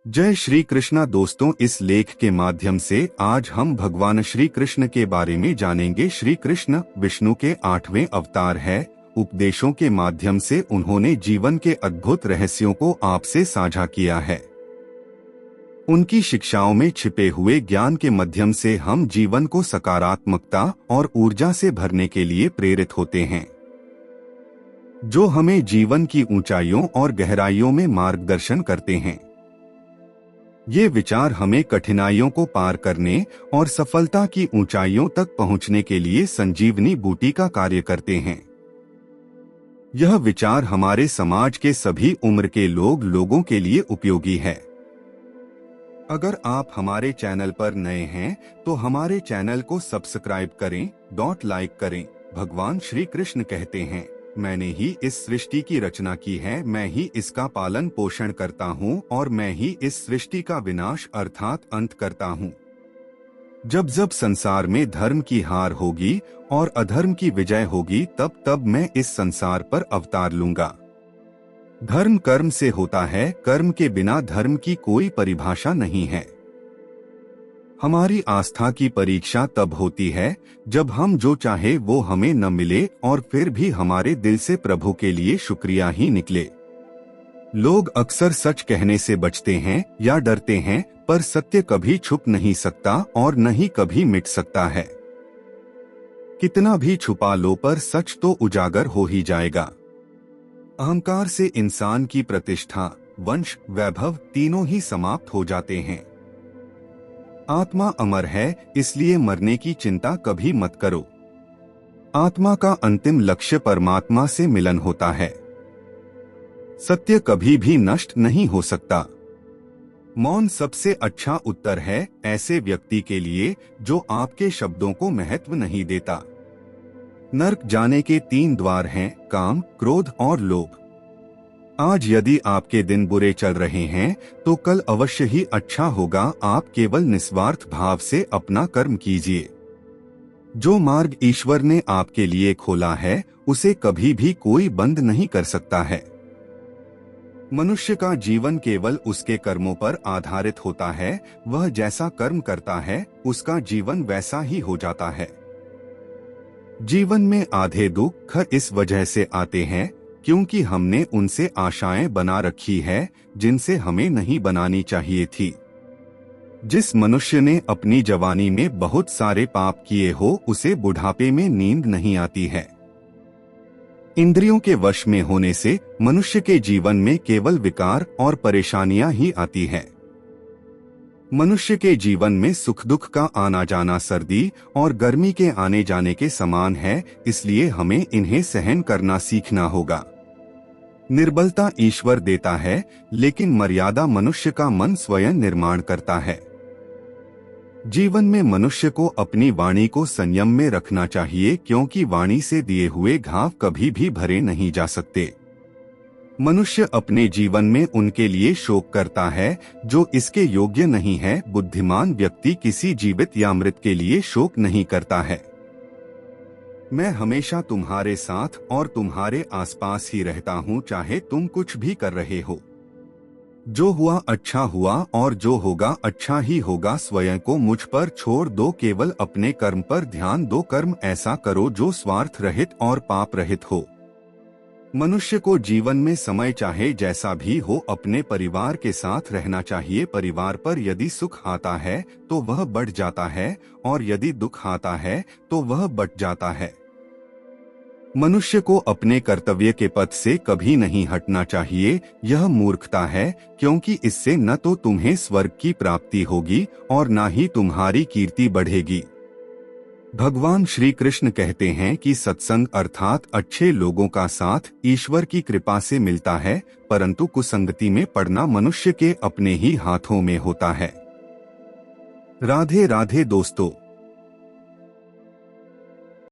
जय श्री कृष्णा दोस्तों, इस लेख के माध्यम से आज हम भगवान श्री कृष्ण के बारे में जानेंगे। श्री कृष्ण विष्णु के 8वें अवतार है। उपदेशों के माध्यम से उन्होंने जीवन के अद्भुत रहस्यों को आपसे साझा किया है। उनकी शिक्षाओं में छिपे हुए ज्ञान के माध्यम से हम जीवन को सकारात्मकता और ऊर्जा से भरने के लिए प्रेरित होते हैं, जो हमें जीवन की ऊंचाइयों और गहराइयों में मार्गदर्शन करते हैं। ये विचार हमें कठिनाइयों को पार करने और सफलता की ऊंचाइयों तक पहुंचने के लिए संजीवनी बूटी का कार्य करते हैं। यह विचार हमारे समाज के सभी उम्र के लोगों के लिए उपयोगी है। अगर आप हमारे चैनल पर नए हैं तो हमारे चैनल को सब्सक्राइब करें, लाइक करें। भगवान श्री कृष्ण कहते हैं, मैंने ही इस सृष्टि की रचना की है, मैं ही इसका पालन पोषण करता हूँ और मैं ही इस सृष्टि का विनाश अर्थात अंत करता हूँ। जब जब संसार में धर्म की हार होगी और अधर्म की विजय होगी, तब तब मैं इस संसार पर अवतार लूंगा। धर्म कर्म से होता है, कर्म के बिना धर्म की कोई परिभाषा नहीं है। हमारी आस्था की परीक्षा तब होती है जब हम जो चाहे वो हमें न मिले और फिर भी हमारे दिल से प्रभु के लिए शुक्रिया ही निकले। लोग अक्सर सच कहने से बचते हैं या डरते हैं, पर सत्य कभी छुप नहीं सकता और न ही कभी मिट सकता है। कितना भी छुपा लो पर सच तो उजागर हो ही जाएगा। अहंकार से इंसान की प्रतिष्ठा, वंश, वैभव तीनों ही समाप्त हो जाते हैं। आत्मा अमर है, इसलिए मरने की चिंता कभी मत करो। आत्मा का अंतिम लक्ष्य परमात्मा से मिलन होता है। सत्य कभी भी नष्ट नहीं हो सकता। मौन सबसे अच्छा उत्तर है ऐसे व्यक्ति के लिए जो आपके शब्दों को महत्व नहीं देता। नर्क जाने के 3 द्वार हैं, काम, क्रोध और लोभ। आज यदि आपके दिन बुरे चल रहे हैं तो कल अवश्य ही अच्छा होगा। आप केवल निस्वार्थ भाव से अपना कर्म कीजिए। जो मार्ग ईश्वर ने आपके लिए खोला है उसे कभी भी कोई बंद नहीं कर सकता है। मनुष्य का जीवन केवल उसके कर्मों पर आधारित होता है। वह जैसा कर्म करता है उसका जीवन वैसा ही हो जाता है। जीवन में आधे दुख इस वजह से आते हैं क्योंकि हमने उनसे आशाएं बना रखी है जिनसे हमें नहीं बनानी चाहिए थी। जिस मनुष्य ने अपनी जवानी में बहुत सारे पाप किए हो उसे बुढ़ापे में नींद नहीं आती है। इंद्रियों के वश में होने से मनुष्य के जीवन में केवल विकार और परेशानियां ही आती है। मनुष्य के जीवन में सुख दुख का आना जाना सर्दी और गर्मी के आने जाने के समान है, इसलिए हमें इन्हें सहन करना सीखना होगा। निर्बलता ईश्वर देता है, लेकिन मर्यादा मनुष्य का मन स्वयं निर्माण करता है। जीवन में मनुष्य को अपनी वाणी को संयम में रखना चाहिए, क्योंकि वाणी से दिए हुए घाव कभी भी भरे नहीं जा सकते। मनुष्य अपने जीवन में उनके लिए शोक करता है जो इसके योग्य नहीं है। बुद्धिमान व्यक्ति किसी जीवित या मृत के लिए शोक नहीं करता है। मैं हमेशा तुम्हारे साथ और तुम्हारे आसपास ही रहता हूँ, चाहे तुम कुछ भी कर रहे हो। जो हुआ अच्छा हुआ और जो होगा अच्छा ही होगा। स्वयं को मुझ पर छोड़ दो, केवल अपने कर्म पर ध्यान दो। कर्म ऐसा करो जो स्वार्थ रहित और पाप रहित हो। मनुष्य को जीवन में समय चाहे जैसा भी हो अपने परिवार के साथ रहना चाहिए। परिवार पर यदि सुख आता है तो वह बढ़ जाता है और यदि दुख आता है तो वह बट जाता है। मनुष्य को अपने कर्तव्य के पथ से कभी नहीं हटना चाहिए। यह मूर्खता है, क्योंकि इससे न तो तुम्हें स्वर्ग की प्राप्ति होगी और न ही तुम्हारी कीर्ति बढ़ेगी। भगवान श्री कृष्ण कहते हैं कि सत्संग अर्थात अच्छे लोगों का साथ ईश्वर की कृपा से मिलता है, परंतु कुसंगति में पड़ना मनुष्य के अपने ही हाथों में होता है। राधे राधे दोस्तों।